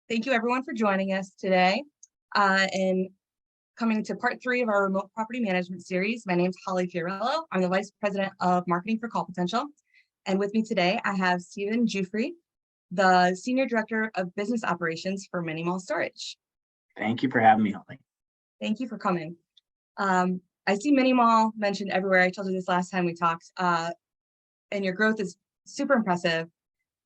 Thank you everyone for joining us today and coming to part 3 of our remote property management series. My name is Fiorello. I'm the Vice President of Marketing for CallPotential. And with me today, I have Giuffre, the Senior Director of Business Operations for Mini Mall Storage. Thank you for having me, Holly. Thank you for coming. I see Mini Mall mentioned everywhere. I told you this last time we talked, and your growth is super impressive.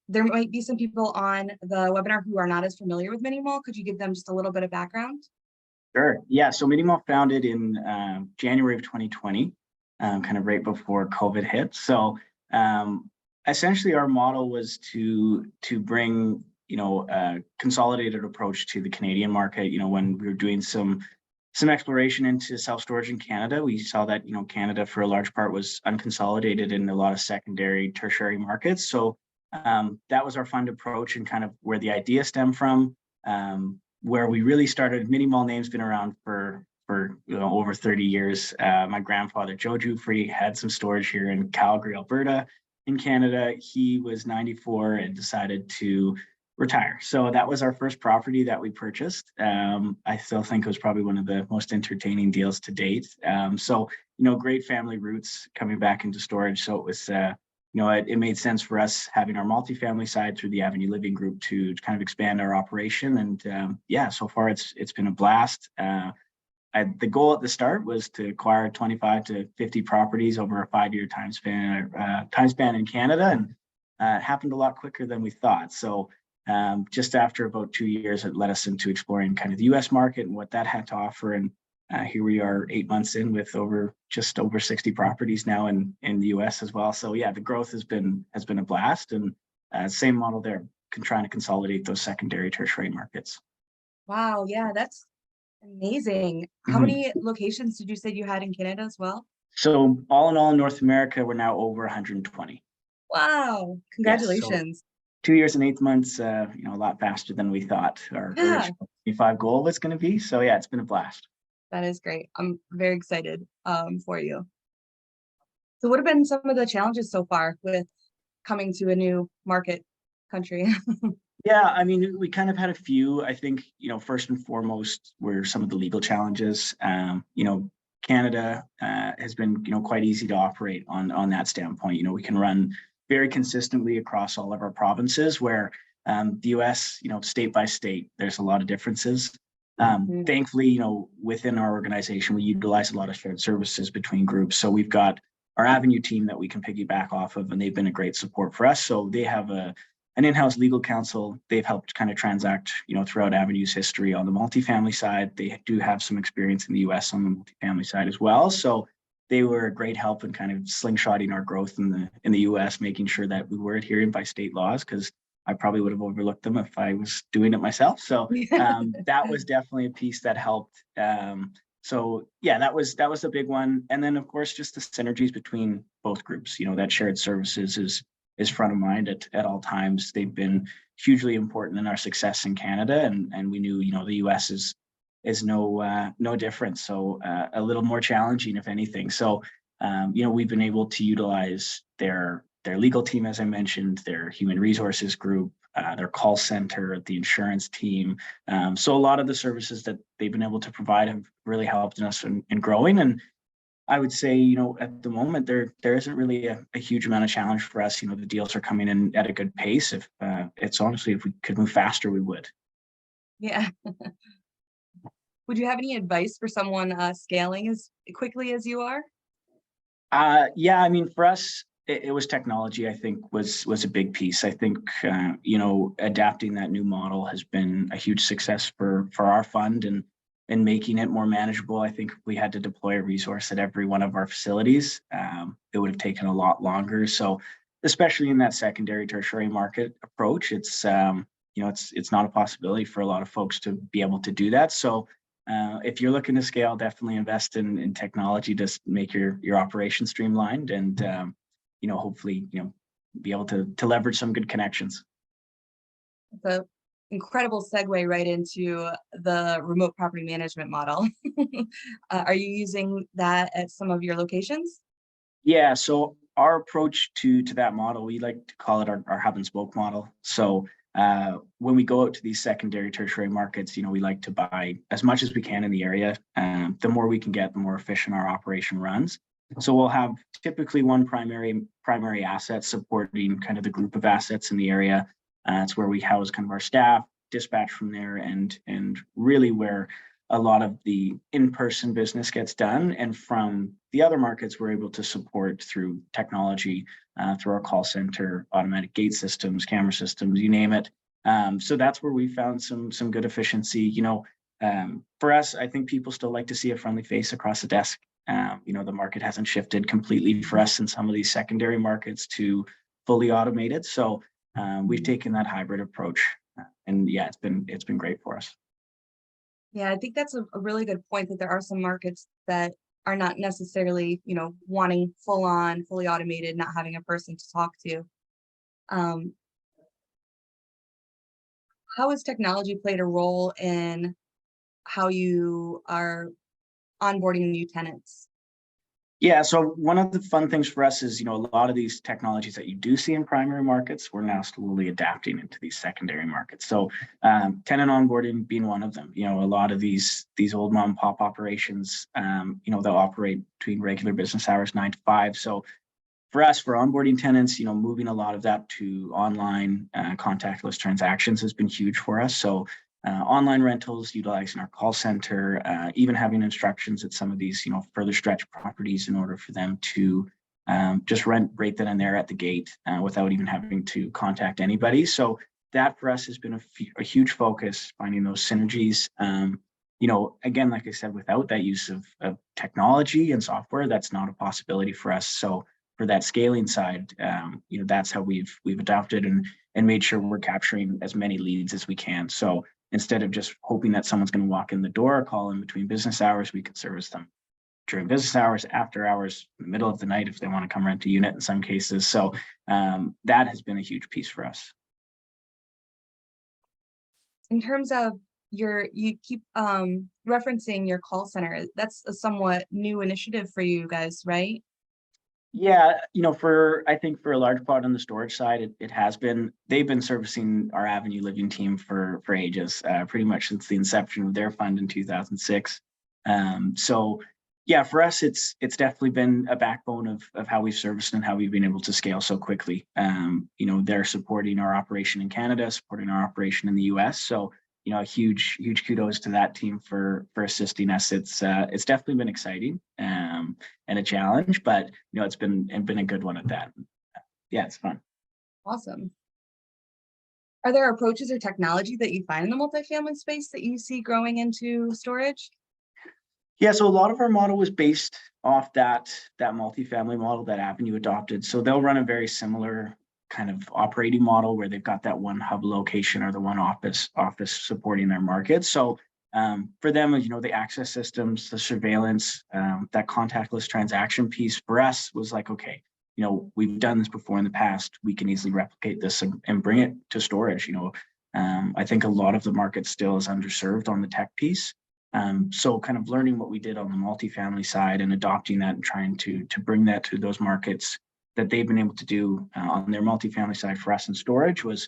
There might be some people on the webinar who are not as familiar with Mini Mall. Could you give them just a little bit of background? Sure. Yeah. So Mini Mall founded in January of 2020, kind of right before COVID hit. So essentially, our model was to bring a consolidated approach to the Canadian market. When we were doing some exploration into self-storage in Canada, we saw that Canada for a large part was unconsolidated in a lot of secondary, tertiary markets. So that was our fund approach and kind of where the idea stemmed from. Where we really started, Mini Mall name's been around for over 30 years. My grandfather, Joe Juffrey, had some storage here in Calgary, Alberta, in Canada. He was 94 and decided to retire. So that was our first property that we purchased. I still think it was probably one of the most entertaining deals to date. So great family roots coming back into storage. So it was it made sense for us having our multifamily side through the Avenue Living Group to kind of expand our operation. And so far it's been a blast. The goal at the start was to acquire 25 to 50 properties over a 5-year time span in Canada, and it happened a lot quicker than we thought. So just after about 2 years, it led us into exploring kind of the U.S. market and what that had to offer. And here we are 8 months in with just over 60 properties now in the US as well. So yeah, the growth has been a blast, and same model there, trying to consolidate those secondary, tertiary markets. Wow, yeah, that's amazing. How many locations did you say you had in Canada as well? So all in all, in North America, we're now over 120. Wow, congratulations. Yes, so 2 years and 8 months, a lot faster than we thought our original 25 goal was going to be. So yeah, it's been a blast. That is great. I'm very excited for you. So what have been some of the challenges so far with coming to a new market country? Yeah, I mean, we kind of had a few. I think, first and foremost were some of the legal challenges. Canada has been, quite easy to operate on that standpoint. We can run very consistently across all of our provinces, where the US, state by state, there's a lot of differences. Thankfully, within our organization, we utilize a lot of shared services between groups. So we've got our Avenue team that we can piggyback off of, and they've been a great support for us. So they have an in-house legal counsel. They've helped kind of transact, throughout Avenue's history on the multifamily side. They do have some experience in the US on the multifamily side as well. So they were a great help in kind of slingshotting our growth in the US, making sure that we were adhering by state laws, because I probably would have overlooked them if I was doing it myself. So that was definitely a piece that helped. So yeah, that was a big one. And then of course, just the synergies between both groups, that shared services is front of mind at all times. They've been hugely important in our success in Canada. And we knew, the US is no different. So a little more challenging, if anything. So, we've been able to utilize their legal team, as I mentioned, their human resources group, their call center, the insurance team. So a lot of the services that they've been able to provide have really helped us in growing. And I would say, at the moment, there isn't really a huge amount of challenge for us. The deals are coming in at a good pace. If if we could move faster, we would. Yeah. Would you have any advice for someone scaling as quickly as you are? Yeah, I mean, for us, it was technology, I think, was a big piece. I think, adapting that new model has been a huge success for our fund and making it more manageable. I think if we had to deploy a resource at every one of our facilities, it would have taken a lot longer. So especially in that secondary, tertiary market approach, it's not a possibility for a lot of folks to be able to do that. So if you're looking to scale, definitely invest in technology to make your operation streamlined and, hopefully, be able to leverage some good connections. The incredible segue right into the remote property management model. Are you using that at some of your locations? Yeah, so our approach to that model, we like to call it our hub and spoke model. So when we go out to these secondary, tertiary markets, we like to buy as much as we can in the area. The more we can get, the more efficient our operation runs. So we'll have typically one primary asset supporting kind of the group of assets in the area. It's where we house kind of our staff, dispatch from there, and really where a lot of the in-person business gets done. And from the other markets, we're able to support through technology, through our call center, automatic gate systems, camera systems, you name it. So that's where we found some good efficiency. For us, I think people still like to see a friendly face across the desk. The market hasn't shifted completely for us in some of these secondary markets to fully automated. So we've taken that hybrid approach, and yeah, it's been great for us. Yeah, I think that's a really good point, that there are some markets that are not necessarily, wanting fully automated, not having a person to talk to. Um, how has technology played a role in how you are onboarding new tenants? Yeah, so one of the fun things for us is, a lot of these technologies that you do see in primary markets, we're now slowly adapting into these secondary markets. So tenant onboarding being one of them. A lot of these old mom and pop operations, they'll operate between regular business hours, 9 to 5. So for us, for onboarding tenants, moving a lot of that to online contactless transactions has been huge for us. So online rentals, utilizing our call center, even having instructions at some of these, further stretch properties in order for them to just rent right then and there at the gate without even having to contact anybody. So that for us has been a huge focus, finding those synergies. Again, like I said, without that use of technology and software, that's not a possibility for us. So for that scaling side, that's how we've adapted and made sure we're capturing as many leads as we can. So instead of just hoping that someone's going to walk in the door or call in between business hours, we can service them during business hours, after hours, in the middle of the night if they want to come rent a unit in some cases. So that has been a huge piece for us. In terms of you keep referencing your call center. That's a somewhat new initiative for you guys, right? Yeah, I think for a large part on the storage side, it has been, they've been servicing our Avenue Living team for ages, pretty much since the inception of their fund in 2006. So yeah, for us, it's definitely been a backbone of how we've serviced and how we've been able to scale so quickly. They're supporting our operation in Canada, supporting our operation in the US. So a huge kudos to that team for assisting us. It's definitely been exciting and a challenge, but it's been a good one at that. Yeah, it's fun. Awesome. Are there approaches or technology that you find in the multifamily space that you see growing into storage? Yeah, so a lot of our model was based off that multifamily model that Avenue adopted. So they'll run a very similar kind of operating model where they've got that one hub location or the one office supporting their market. So for them, the access systems, the surveillance, that contactless transaction piece for us was like, okay, we've done this before in the past. We can easily replicate this and bring it to storage. I think a lot of the market still is underserved on the tech piece. So kind of learning what we did on the multifamily side and adopting that and trying to bring that to those markets that they've been able to do on their multifamily side for us in storage was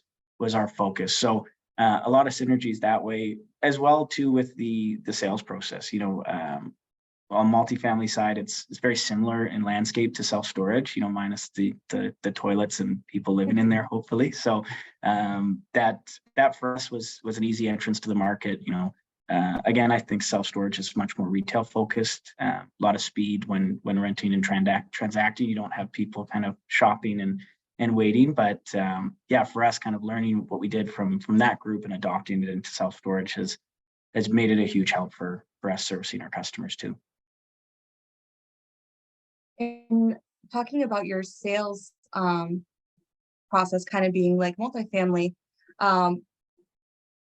our focus. So a lot of synergies that way, as well too with the sales process. On multifamily side, it's very similar in landscape to self-storage, minus the toilets and people living in there, hopefully. So that for us was an easy entrance to the market. Again, I think self-storage is much more retail focused, a lot of speed when renting and transacting. You don't have people kind of shopping and waiting, but yeah, for us kind of learning what we did from that group and adopting it into self-storage has made it a huge help for us servicing our customers too. And talking about your sales process kind of being like multifamily,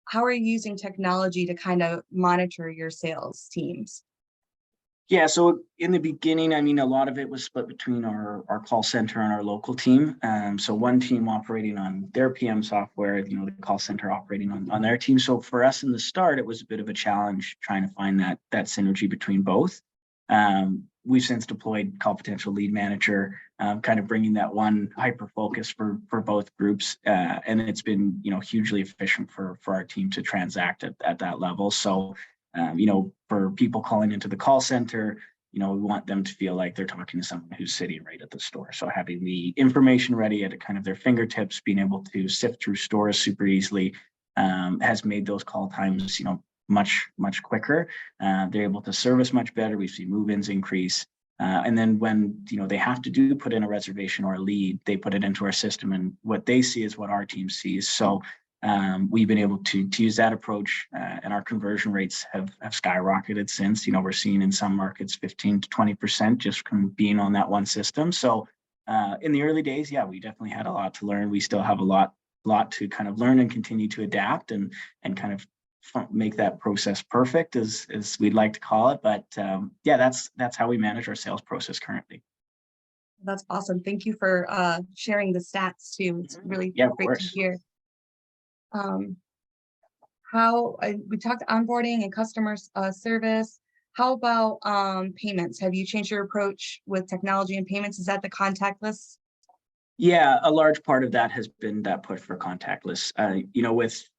how are you using technology to kind of monitor your sales teams? Yeah, so in the beginning, a lot of it was split between our call center and our local team. So one team operating on their PM software, the call center operating on their team. So for us in the start, it was a bit of a challenge trying to find that synergy between both. We've since deployed CallPotential Lead Manager, kind of bringing that one hyper focus for both groups, and it's been hugely efficient for our team to transact at that level. So for people calling into the call center, we want them to feel like they're talking to someone who's sitting right at the store. So having the information ready at kind of their fingertips, being able to sift through stores super easily, has made those call times much quicker. They're able to service much better. We've seen move-ins increase. And then when they have to put in a reservation or a lead, they put it into our system, and what they see is what our team sees. So we've been able to use that approach, and our conversion rates have skyrocketed since. We're seeing in some markets 15 to 20% just from being on that one system. So in the early days, yeah, we definitely had a lot to learn. We still have a lot to kind of learn and continue to adapt and kind of make that process perfect, as we'd like to call it. But yeah, that's how we manage our sales process currently. That's awesome. Thank you for sharing the stats too. It's really great to hear. We talked onboarding and customer service. How about payments? Have you changed your approach with technology and payments? Is that the contactless? Yeah, a large part of that has been that push for contactless.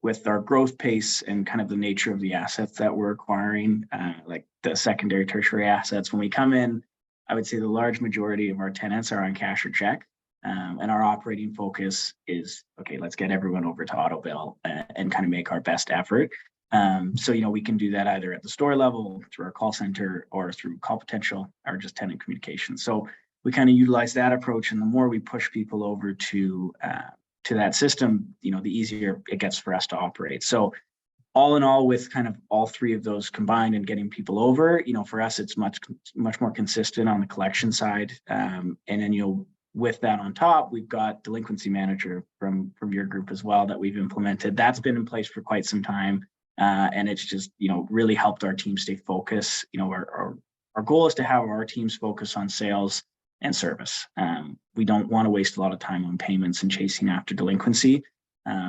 With our growth pace and kind of the nature of the assets that we're acquiring, like the secondary, tertiary assets, when we come in, I would say the large majority of our tenants are on cash or check. And our operating focus is, okay, let's get everyone over to auto bill and kind of make our best effort. So, we can do that either at the store level, through our call center, or through CallPotential, or just tenant communication. So we kind of utilize that approach, and the more we push people over to that system, the easier it gets for us to operate. So all in all, with kind of all three of those combined and getting people over, for us, it's much more consistent on the collection side. And then, with that on top, we've got delinquency manager from your group as well that we've implemented. That's been in place for quite some time. And it's just, really helped our team stay focused. Our goal is to have our teams focus on sales and service. We don't want to waste a lot of time on payments and chasing after delinquency.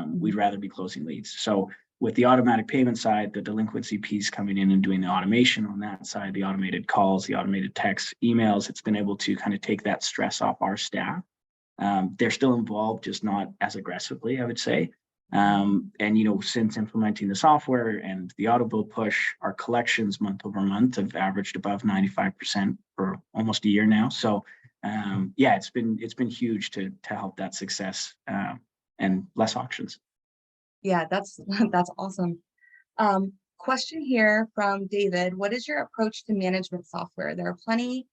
We'd rather be closing leads. So with the automatic payment side, the delinquency piece coming in and doing the automation on that side, the automated calls, the automated texts, emails, it's been able to kind of take that stress off our staff. They're still involved, just not as aggressively, I would say. And since implementing the software and the auto bill push, our collections month over month have averaged above 95% for almost a year now. So yeah, it's been huge to help that success, and less auctions. Yeah, that's awesome. Question here from David: what is your approach to management software? There are plenty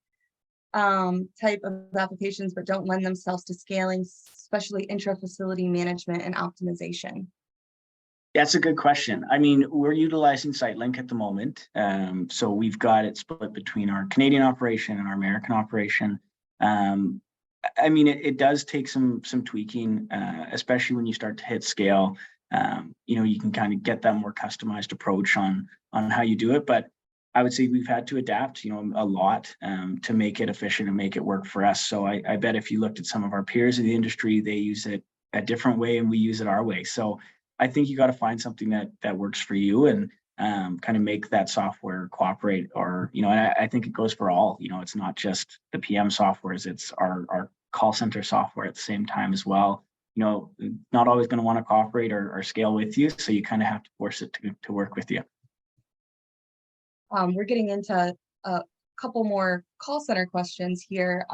type of applications, but don't lend themselves to scaling, especially intra-facility management and optimization. That's a good question. I mean, we're utilizing SiteLink at the moment. So we've got it split between our Canadian operation and our American operation. I mean, it does take some tweaking, especially when you start to hit scale. You can kind of get that more customized approach on how you do it. But I would say we've had to adapt, a lot to make it efficient and make it work for us. So I bet if you looked at some of our peers in the industry, they use it a different way and we use it our way. So I think you got to find something that works for you and kind of make that software cooperate. Or, and I think it goes for all. It's not just the PM softwares, it's our call center software at the same time as well. Not always going to want to cooperate or scale with you. So you kind of have to force it to work with you. We're getting into a couple more call center questions here.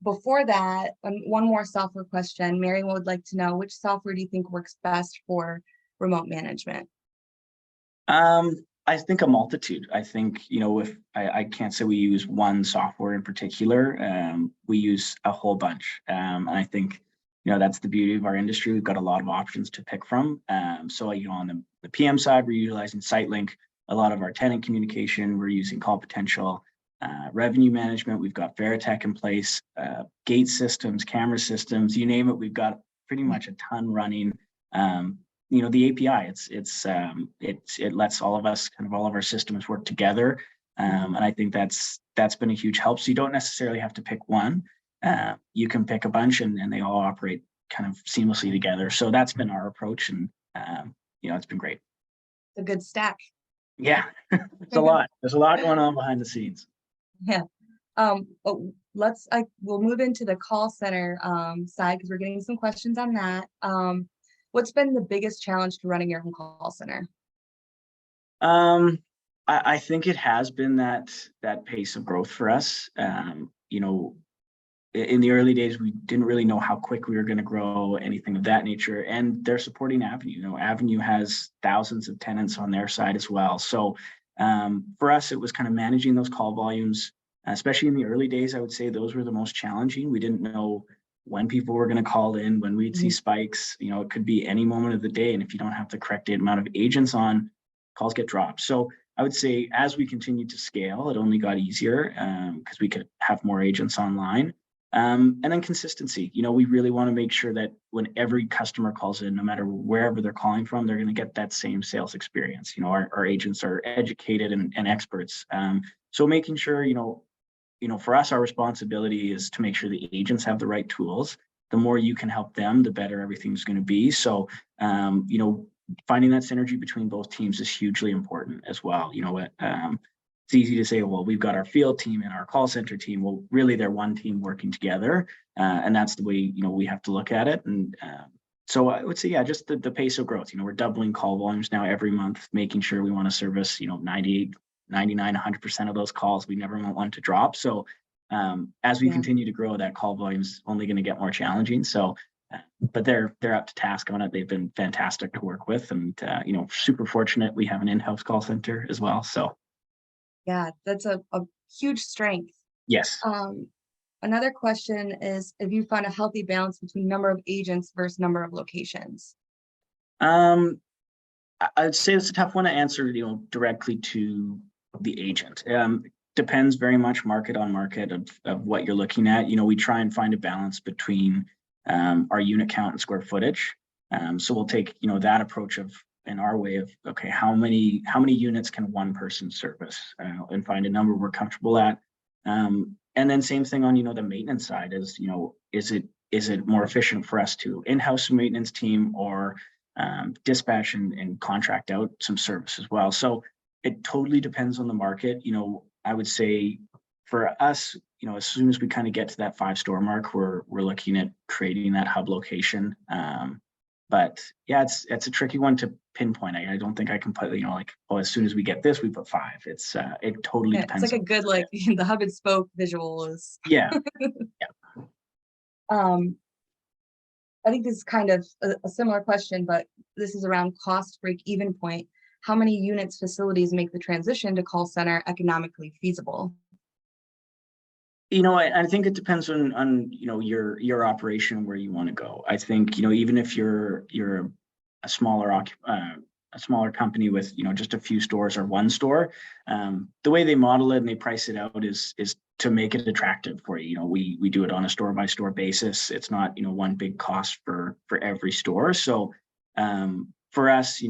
Before that, one more software question. Mary would like to know, which software do you think works best for remote management? I think a multitude. I think, if I can't say we use one software in particular, we use a whole bunch. And I think, that's the beauty of our industry. We've got a lot of options to pick from. So, on the PM side, we're utilizing SiteLink. A lot of our tenant communication, we're using CallPotential. Revenue management, we've got Veritech in place, gate systems, camera systems, you name it, we've got pretty much a ton running. The API, it lets all of our systems work together. And I think that's been a huge help. So you don't necessarily have to pick one. You can pick a bunch and they all operate kind of seamlessly together. So that's been our approach, and it's been great. A good stack. Yeah, it's a lot. There's a lot going on behind the scenes. Yeah. But we'll move into the call center side because we're getting some questions on that. What's been the biggest challenge to running your own call center? Um, I think it has been that pace of growth for us. You know, in the early days, we didn't really know how quick we were going to grow, anything of that nature. And they're supporting Avenue. You know, Avenue has thousands of tenants on their side as well. So for us, it was kind of managing those call volumes, especially in the early days. I would say those were the most challenging. We didn't know when people were going to call in, when we'd see spikes. You know, it could be any moment of the day. And if you don't have the correct amount of agents on, calls get dropped. So I would say as we continued to scale, it only got easier because we could have more agents online. And then consistency. You know, we really want to make sure that when every customer calls in, no matter wherever they're calling from, they're going to get that same sales experience. You know, our agents are educated and experts. So making sure, for us, our responsibility is to make sure the agents have the right tools. The more you can help them, the better everything's going to be. So, finding that synergy between both teams is hugely important as well. You know what? It's easy to say, well, we've got our field team and our call center team. Well, really, they're one team working together, and that's the way we have to look at it. And so I would say, yeah, just the pace of growth. We're doubling call volumes now every month, making sure we want to service 98, 99, 100% of those calls. We never want one to drop. So as we continue to grow, that call volume is only going to get more challenging. So. But they're up to task on it. They've been fantastic to work with, and super fortunate we have an in-house call center as well. So. Yeah, that's a huge strength. Yes. Another question is if you found a healthy balance between number of agents versus number of locations. I'd say it's a tough one to answer, directly to the agent. Depends very much market on market of what you're looking at. We try and find a balance between our unit count and square footage. So we'll take, that approach in our way of, okay, how many units can one person service, and find a number we're comfortable at. And then same thing on, the maintenance side is, is it more efficient for us to in-house a maintenance team or dispatch and contract out some service as well. So it totally depends on the market. I would say for us, as soon as we kind of get to that 5-store mark, we're looking at creating that hub location. But yeah, it's a tricky one to pinpoint. I don't think I can put, as soon as we get this, we put 5. It totally depends. It's like a good, the hub and spoke visual is. Yeah. Yeah. I think this is kind of a similar question, but this is around cost break-even point. How many units facilities make the transition to call center economically feasible? I think it depends on your operation, where you want to go. I think even if you're a smaller company with just a few stores or one store, the way they model it and they price it out is to make it attractive for you. We do it on a store by store basis. It's not one big cost for every store. So for us,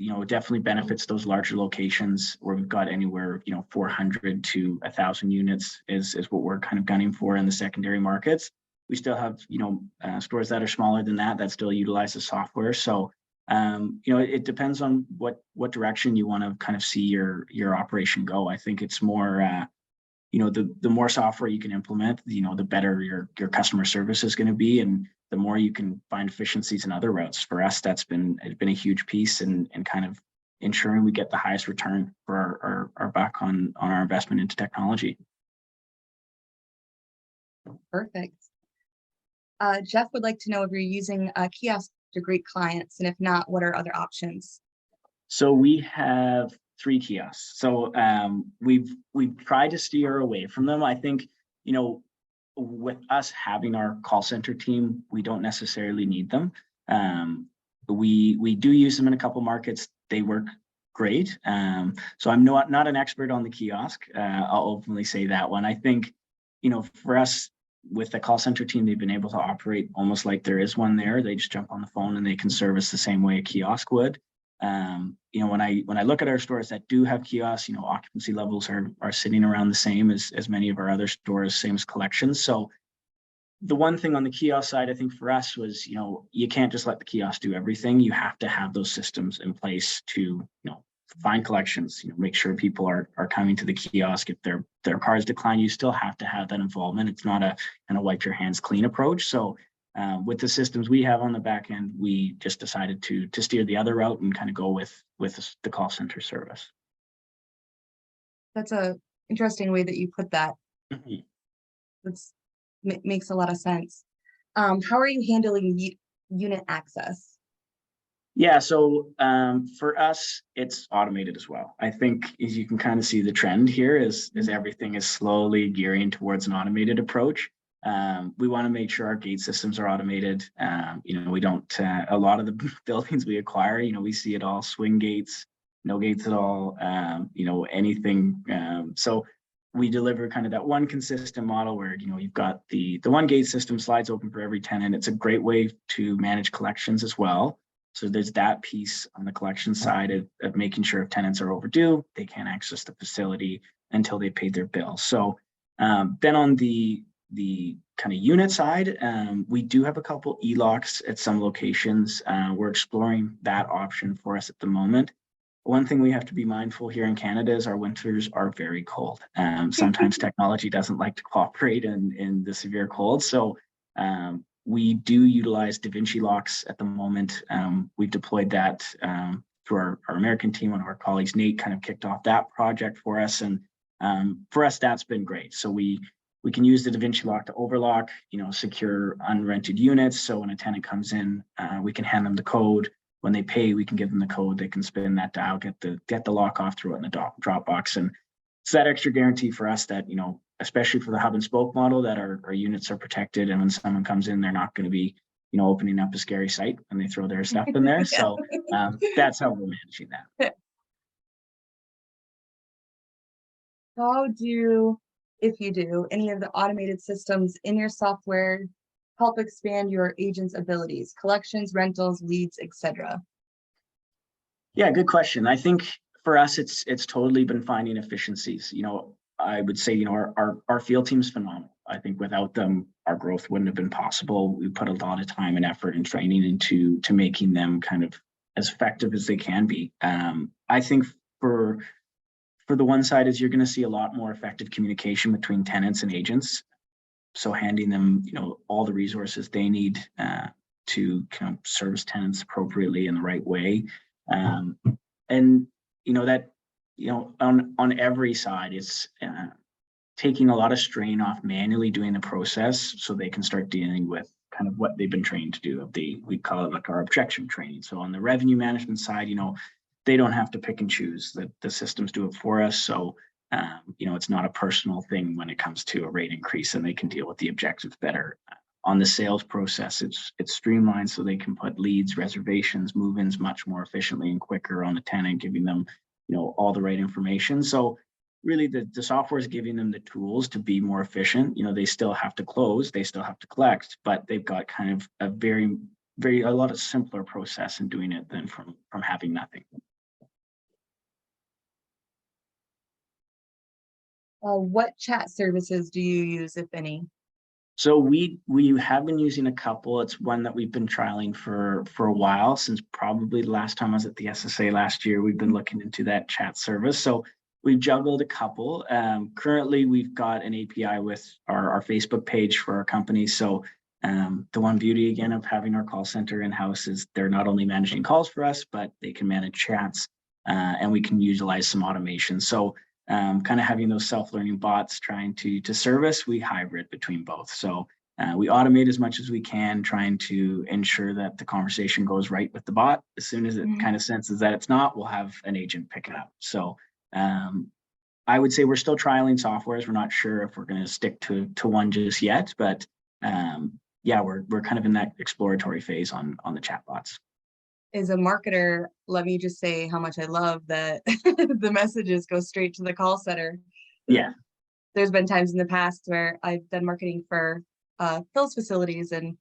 it definitely benefits those larger locations where we've got anywhere, 400 to 1,000 units is what we're kind of gunning for in the secondary markets. We still have, stores that are smaller than that still utilize the software. So, it depends on what direction you want to kind of see your operation go. I think it's more, the more software you can implement, the better your customer service is going to be, and the more you can find efficiencies in other routes. For us, it's been a huge piece and kind of ensuring we get the highest return for our buck on our investment into technology. Perfect. Jeff would like to know if you're using a kiosk to greet clients, and if not, what are other options? So we have 3 kiosks. So we've tried to steer away from them. I think, with us having our call center team, we don't necessarily need them. We do use them in a couple markets. They work great. So I'm not an expert on the kiosk. I'll openly say that one. I think, for us with the call center team, they've been able to operate almost like there is one there. They just jump on the phone and they can service the same way a kiosk would. When I look at our stores that do have kiosks, occupancy levels are sitting around the same as many of our other stores, same as collections. So the one thing on the kiosk side, I think for us was, you can't just let the kiosk do everything. You have to have those systems in place to, find collections, make sure people are coming to the kiosk. If their cars decline, you still have to have that involvement. It's not a kind of wipe your hands clean approach. So with the systems we have on the back end, we just decided to steer the other route and kind of go with the call center service. That's a interesting way that you put that. Mhm. That's makes a lot of sense. How are you handling unit access? Yeah, so for us, it's automated as well. I think as you can kind of see the trend here is everything is slowly gearing towards an automated approach. We want to make sure our gate systems are automated. We don't, a lot of the buildings we acquire, we see it all swing gates, no gates at all, anything. So we deliver kind of that one consistent model where, you've got the one gate system slides open for every tenant. It's a great way to manage collections as well. So there's that piece on the collection side of making sure if tenants are overdue, they can't access the facility until they paid their bill. So then on the kind of unit side, we do have a couple e-locks at some locations. We're exploring that option for us at the moment. One thing we have to be mindful here in Canada is our winters are very cold. Sometimes technology doesn't like to cooperate in the severe cold. So we do utilize Da Vinci locks at the moment. We've deployed that through our American team. One of our colleagues, Nate, kind of kicked off that project for us. And for us, that's been great. So we can use the Da Vinci lock to overlock, secure unrented units. So when a tenant comes in, we can hand them the code. When they pay, we can give them the code. They can spin that dial, get the lock off, throw it in the Dropbox. And it's that extra guarantee for us that, especially for the hub and spoke model, that our units are protected. And when someone comes in, they're not going to be, opening up a scary site when they throw their stuff in there. So that's how we're managing that. How do, if you do, any of the automated systems in your software help expand your agent's abilities, collections, rentals, leads, etc.? Yeah, good question. I think for us, it's totally been finding efficiencies. I would say, our field team's phenomenal. I think without them, our growth wouldn't have been possible. We put a lot of time and effort and training into making them kind of as effective as they can be. I think for the one side is you're going to see a lot more effective communication between tenants and agents. So handing them, all the resources they need to kind of service tenants appropriately in the right way. And that, on every side, it's taking a lot of strain off manually doing the process so they can start dealing with kind of what they've been trained to do. We call it like our objection training. So on the revenue management side, they don't have to pick and choose. The systems do it for us. So it's not a personal thing when it comes to a rate increase, and they can deal with the objectives better. On the sales process, it's streamlined so they can put leads, reservations, move-ins much more efficiently and quicker on the tenant, giving them, all the right information. So really the software is giving them the tools to be more efficient. They still have to close, they still have to collect, but they've got kind of a lot of simpler process in doing it than from having nothing. What chat services do you use, if any? So we have been using a couple. It's one that we've been trialing for a while, since probably the last time I was at the SSA last year. We've been looking into that chat service. So we've juggled a couple. Currently, we've got an API with our Facebook page for our company. So the one beauty again of having our call center in-house is they're not only managing calls for us, but they can manage chats, and we can utilize some automation. So kind of having those self-learning bots trying to service, we hybrid between both. So we automate as much as we can, trying to ensure that the conversation goes right with the bot. As soon as it kind of senses that it's not, we'll have an agent pick it up. So I would say we're still trialing softwares. We're not sure if we're going to stick to one just yet, but yeah, we're kind of in that exploratory phase on the chatbots. As a marketer, let me just say how much I love that the messages go straight to the call center. Yeah. There's been times in the past where I've done marketing for Phil's facilities, and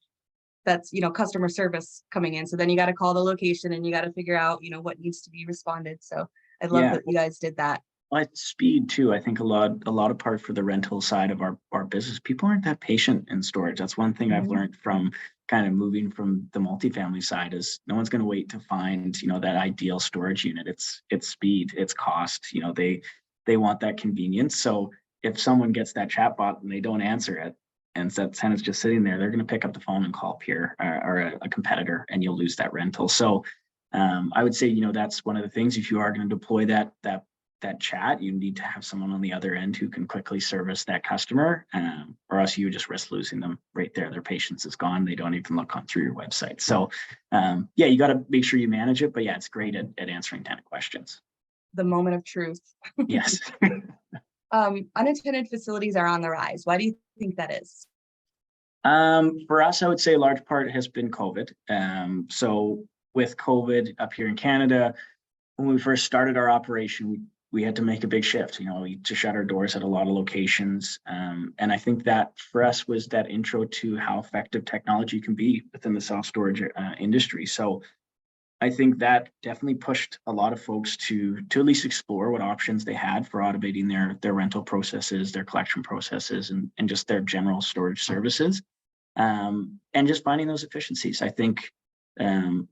that's, customer service coming in. So then you got to call the location and you got to figure out, what needs to be responded. So I love that you guys did that. Well, it's speed too. I think a lot of part for the rental side of our business, people aren't that patient in storage. That's one thing I've learned from kind of moving from the multifamily side is no one's going to wait to find, that ideal storage unit. It's speed, it's cost, they want that convenience. So if someone gets that chatbot and they don't answer it, and that tenant's just sitting there, they're going to pick up the phone and call peer or a competitor, and you'll lose that rental. So I would say, that's one of the things. If you are going to deploy that chat, you need to have someone on the other end who can quickly service that customer, or else you just risk losing them right there. Their patience is gone. They don't even look on through your website. So you got to make sure you manage it. But yeah, it's great at answering tenant questions. The moment of truth. Yes. Unattended facilities are on the rise. Why do you think that is? For us, I would say a large part has been COVID. So with COVID up here in Canada, when we first started our operation, we had to make a big shift, to shut our doors at a lot of locations. And I think that for us was that intro to how effective technology can be within the self-storage industry. So I think that definitely pushed a lot of folks to at least explore what options they had for automating their rental processes, their collection processes, and just their general storage services. And just finding those efficiencies. I think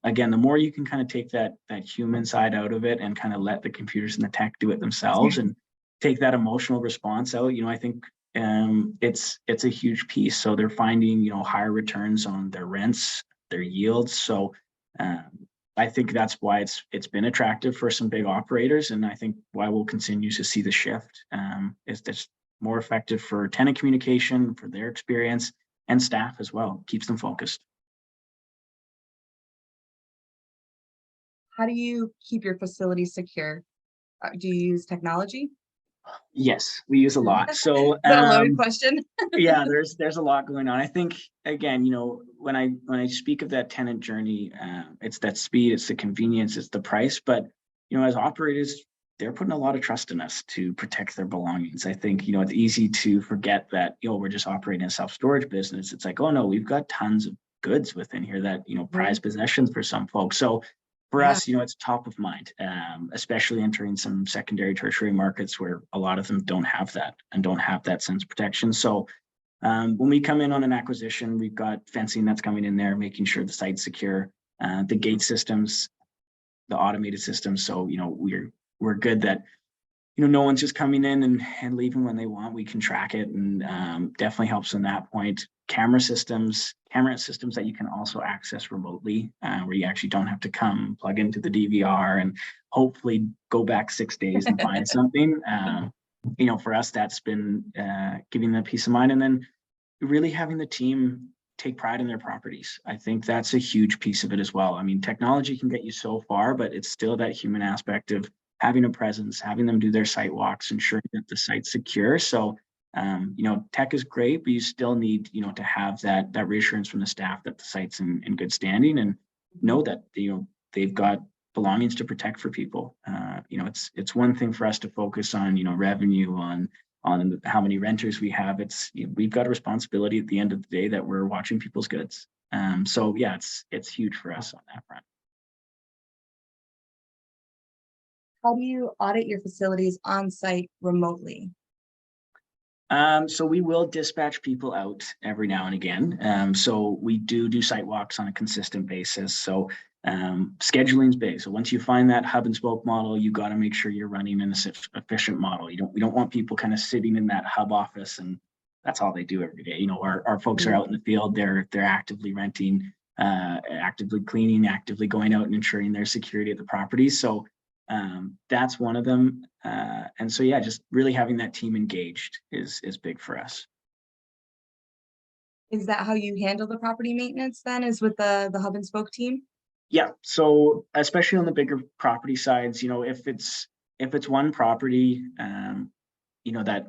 again, the more you can kind of take that human side out of it and kind of let the computers and the tech do it themselves and take that emotional response out, I think it's a huge piece. So they're finding, higher returns on their rents, their yields. So I think that's why it's been attractive for some big operators. And I think why we'll continue to see the shift is that's more effective for tenant communication, for their experience, and staff as well. Keeps them focused. How do you keep your facility secure? Do you use technology? Yes, we use a lot. So Is that a loaded question? yeah, there's a lot going on. I think again, when I speak of that tenant journey, it's that speed, it's the convenience, it's the price. But as operators, they're putting a lot of trust in us to protect their belongings. I think it's easy to forget that we're just operating a self-storage business. It's like, oh no, we've got tons of goods within here that prized possessions for some folks. So for us, it's top of mind, especially entering some secondary, tertiary markets where a lot of them don't have that and don't have that sense of protection. So when we come in on an acquisition, we've got fencing that's coming in there, making sure the site's secure, the gate systems, the automated systems. So we're good that no one's just coming in and leaving when they want. We can track it, and definitely helps in that point. Camera systems that you can also access remotely, where you actually don't have to come plug into the DVR and hopefully go back 6 days and find something. For us, that's been giving them peace of mind, and then really having the team take pride in their properties. I think that's a huge piece of it as well. I mean, technology can get you so far, but it's still that human aspect of having a presence, having them do their site walks, ensuring that the site's secure. So, tech is great, but you still need, to have that reassurance from the staff that the site's in good standing, and know that, they've got belongings to protect for people. It's one thing for us to focus on, revenue, on how many renters we have. We've got a responsibility at the end of the day that we're watching people's goods. So yeah, it's huge for us on that front. How do you audit your facilities on site remotely? So we will dispatch people out every now and again. So we do site walks on a consistent basis. So scheduling is big. So once you find that hub and spoke model, you got to make sure you're running an efficient model. We don't want people kind of sitting in that hub office and that's all they do every day. Our folks are out in the field. They're actively renting, actively cleaning, actively going out and ensuring their security at the property. So that's one of them. And so, yeah, just really having that team engaged is big for us. Is that how you handle the property maintenance then, is with the hub and spoke team? Yeah. So especially on the bigger property sides, if it's one property, that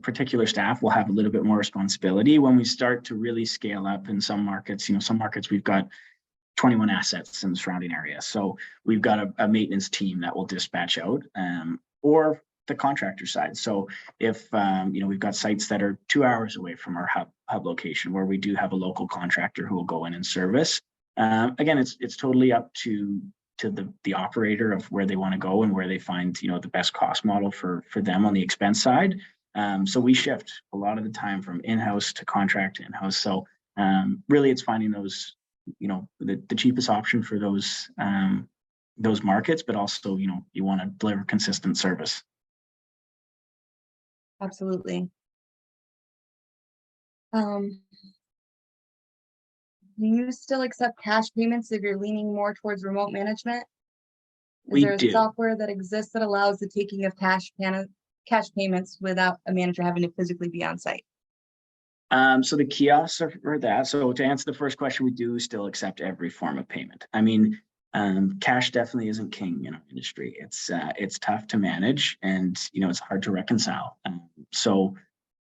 particular staff will have a little bit more responsibility. When we start to really scale up in some markets, we've got 21 assets in the surrounding area. So we've got a maintenance team that will dispatch out, or the contractor side. So if, we've got sites that are 2 hours away from our hub location where we do have a local contractor who will go in and service. Again, it's totally up to to the operator of where they want to go and where they find, you know, the best cost model for them on the expense side. So we shift a lot of the time from in-house to contract to in-house. So really it's finding those, you know, the cheapest option for those markets, but also, you know, you want to deliver consistent service. Absolutely. Do you still accept cash payments if you're leaning more towards remote management? Is there a software that exists that allows the taking of cash payments without a manager having to physically be on site? So the kiosks are for that. So to answer the first question, we do still accept every form of payment. I mean, cash definitely isn't king in our industry. It's tough to manage, and you know, it's hard to reconcile. So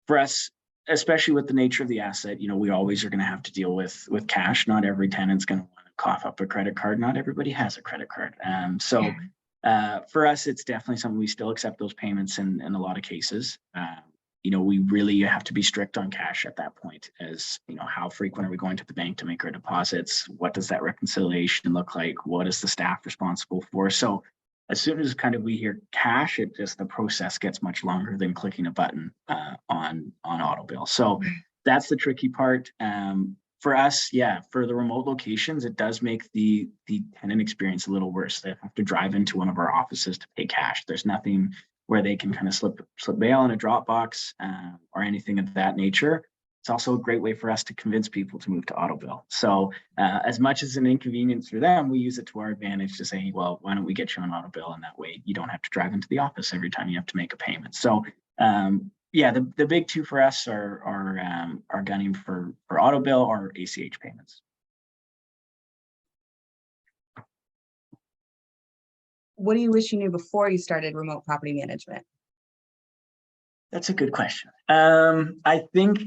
for us, especially with the nature of the asset, you know, we always are going to have to deal with cash. Not every tenant's going to want to cough up a credit card. Not everybody has a credit card. For us, it's definitely something we still accept those payments in a lot of cases. You know, we really have to be strict on cash at that point, as you know, how frequent are we going to the bank to make our deposits? What does that reconciliation look like? What is the staff responsible for? So as soon as kind of we hear cash, the process gets much longer than clicking a button on auto bill. So that's the tricky part. For us, yeah, for the remote locations, it does make the tenant experience a little worse. They have to drive into one of our offices to pay cash. There's nothing where they can kind of slip mail in a Dropbox or anything of that nature. It's also a great way for us to convince people to move to auto bill. So as much as an inconvenience for them, we use it to our advantage to say, well, why don't we get you on auto bill? And that way you don't have to drive into the office every time you have to make a payment. So yeah, the big two for us are gunning for auto bill or ACH payments. What do you wish you knew before you started remote property management? That's a good question. I think,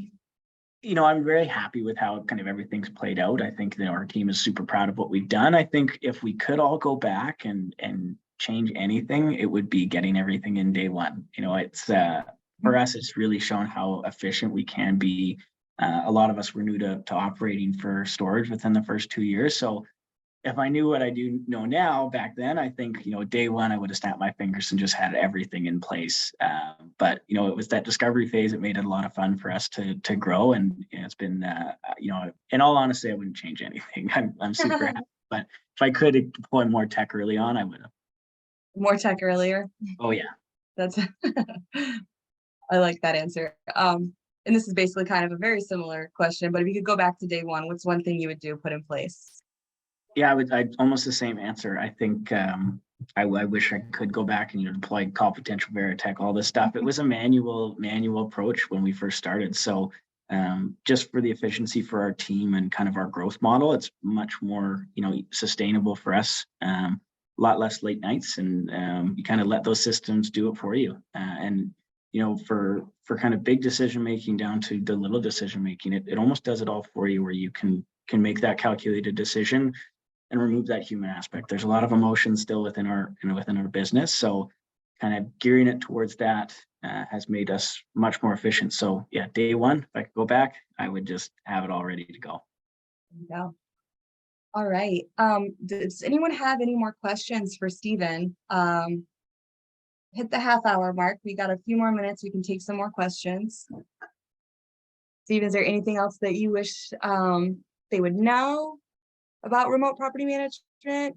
you know, I'm very happy with how kind of everything's played out. I think that our team is super proud of what we've done. I think if we could all go back and change anything, it would be getting everything in day one. You know, it's for us, it's really shown how efficient we can be. A lot of us were new to operating for storage within the first 2 years. So if I knew what I do know now back then, I think, you know, day one, I would have snapped my fingers and just had everything in place. But, you know, it was that discovery phase that made it a lot of fun for us to grow. And you know, it's been, you know, in all honesty, I wouldn't change anything. I'm super happy. But if I could deploy more tech early on, I would have. More tech earlier? Oh, yeah. That's, I like that answer. And this is basically kind of a very similar question, but if you could go back to day one, what's one thing you would do, put in place? Yeah, I'd almost the same answer. I think I wish I could go back and, you know, deploy CallPotential, Veritech, all this stuff. It was a manual approach when we first started. So just for the efficiency for our team and kind of our growth model, it's much more, you know, sustainable for us. A lot less late nights, and you kind of let those systems do it for you. And you know, for kind of big decision making down to the little decision making, it almost does it all for you, where you can make that calculated decision and remove that human aspect. There's a lot of emotion still within our business, so kind of gearing it towards that has made us much more efficient. So yeah, day one, if I could go back, I would just have it all ready to go. Yeah. All right. Does anyone have any more questions for Stephen? Hit the half-hour mark. We got a few more minutes. We can take some more questions. Steve, is there anything else that you wish they would know about remote property management?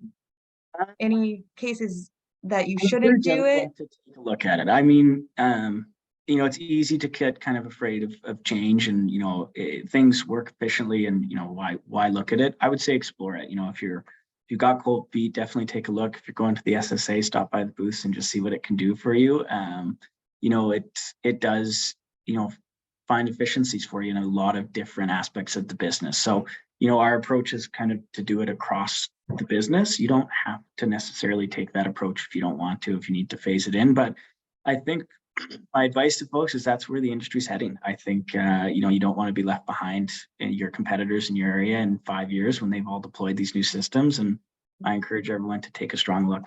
Any cases that you shouldn't do it? To take a look at it. I mean, you know, it's easy to get kind of afraid of change, and you know, things work efficiently, and you know, why look at it? I would say explore it. You know, if you've got cold feet, definitely take a look. If you're going to the SSA, stop by the booths and just see what it can do for you. You know, it does, you know, find efficiencies for you in a lot of different aspects of the business. So, you know, our approach is kind of to do it across the business. You don't have to necessarily take that approach if you don't want to, if you need to phase it in. But I think my advice to folks is that's where the industry's heading. I think, you know, you don't want to be left behind in your competitors in your area in 5 years when they've all deployed these new systems. And I encourage everyone to take a strong look.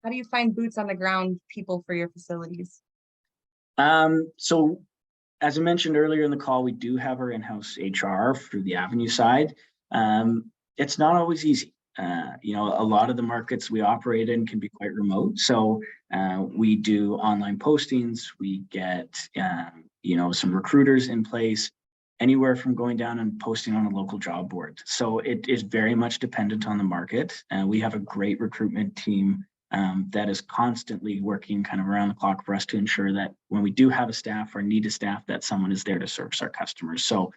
How do you find boots on the ground people for your facilities? So as I mentioned earlier in the call, we do have our in-house HR through the Avenue side. it's not always easy. You know, a lot of the markets we operate in can be quite remote. So we do online postings, we get, you know, some recruiters in place, anywhere from going down and posting on a local job board. So it is very much dependent on the market. We have a great recruitment team that is constantly working kind of around the clock for us to ensure that when we do have a staff or need a staff, that someone is there to service our customers. So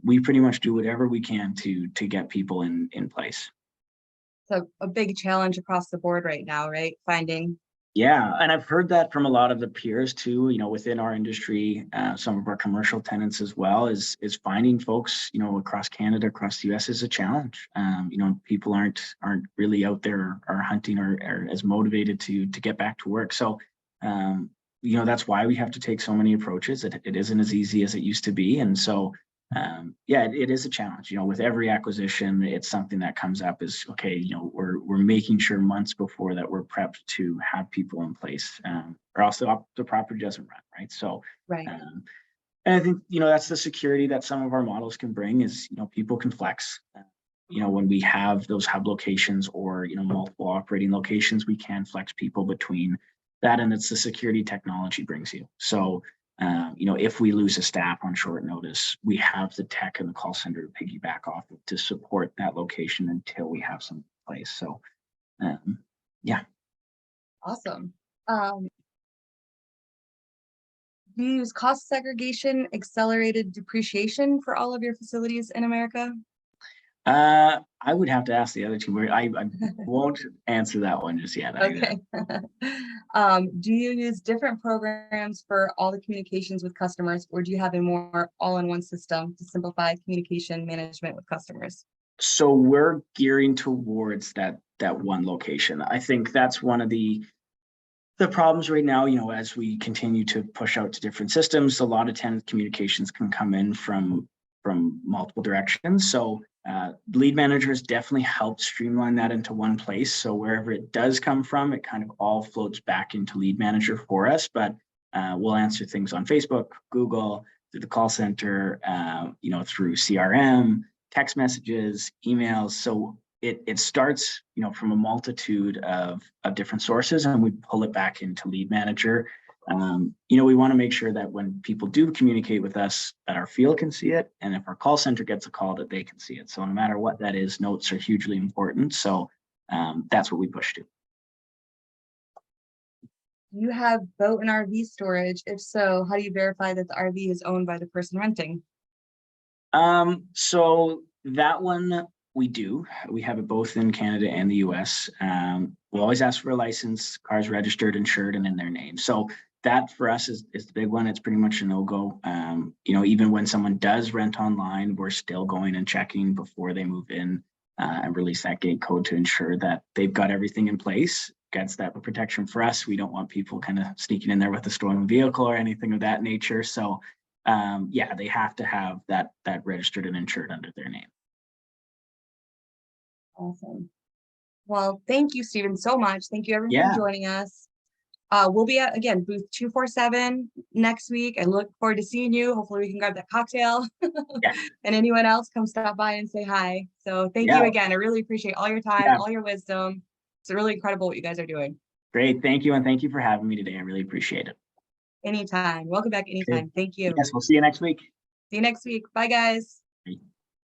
we pretty much do whatever we can to get people in place. So a big challenge across the board right now, right? Finding. Yeah, and I've heard that from a lot of the peers too, you know, within our industry, some of our commercial tenants as well, is finding folks, you know, across Canada, across the US is a challenge. You know, people aren't really out there or hunting or as motivated to get back to work. So you know, that's why we have to take so many approaches. It isn't as easy as it used to be. And so yeah, it is a challenge. You know, with every acquisition, it's something that comes up is, okay, you know, we're making sure months before that we're prepped to have people in place, or else the property doesn't run, right? So, Right. and I think, you know, that's the security that some of our models can bring is, you know, people can flex. You know, when we have those hub locations or, you know, multiple operating locations, we can flex people between that, and it's the security technology brings you. So, you know, if we lose a staff on short notice, we have the tech and the call center to piggyback off of to support that location until we have some place. So, yeah. Awesome. Do you use cost segregation, accelerated depreciation for all of your facilities in America? I would have to ask the other team. I won't answer that one just yet. Okay. Do you use different programs for all the communications with customers, or do you have a more all-in-one system to simplify communication management with customers? So we're gearing towards that one location. I think that's one of the problems right now, you know, as we continue to push out to different systems, a lot of tenant communications can come in from multiple directions. So lead managers definitely help streamline that into one place. So wherever it does come from, it kind of all floats back into lead manager for us. But we'll answer things on Facebook, Google, through the call center, you know, through CRM, text messages, emails. So it starts, you know, from a multitude of different sources, and we pull it back into lead manager. You know, we want to make sure that when people do communicate with us, that our field can see it, and if our call center gets a call, that they can see it. So no matter what that is, notes are hugely important. So that's what we push to. Do you have boat and RV storage? If so, how do you verify that the RV is owned by the person renting? So that one we do. We have it both in Canada and the US. We'll always ask for a license, cars registered, insured, and in their name. So that for us is the big one. It's pretty much a no-go. You know, even when someone does rent online, we're still going and checking before they move in and release that gate code to ensure that they've got everything in place. Against that protection for us, we don't want people kind of sneaking in there with a stolen vehicle or anything of that nature. So yeah, they have to have that registered and insured under their name. Awesome. Well, thank you, Stephen, so much. Thank you, everyone, Yeah. for joining us. We'll be at, again, booth 247 next week. I look forward to seeing you. Hopefully we can grab that cocktail. Yeah. And anyone else, come stop by and say hi. So thank Yeah. you again. I really appreciate all your time, Yeah. all your wisdom. It's really incredible what you guys are doing. Great. Thank you. And thank you for having me today. I really appreciate it. Anytime. Welcome back anytime. Okay. Thank you. Yes, we'll see you next week. See you next week. Bye, guys. Bye.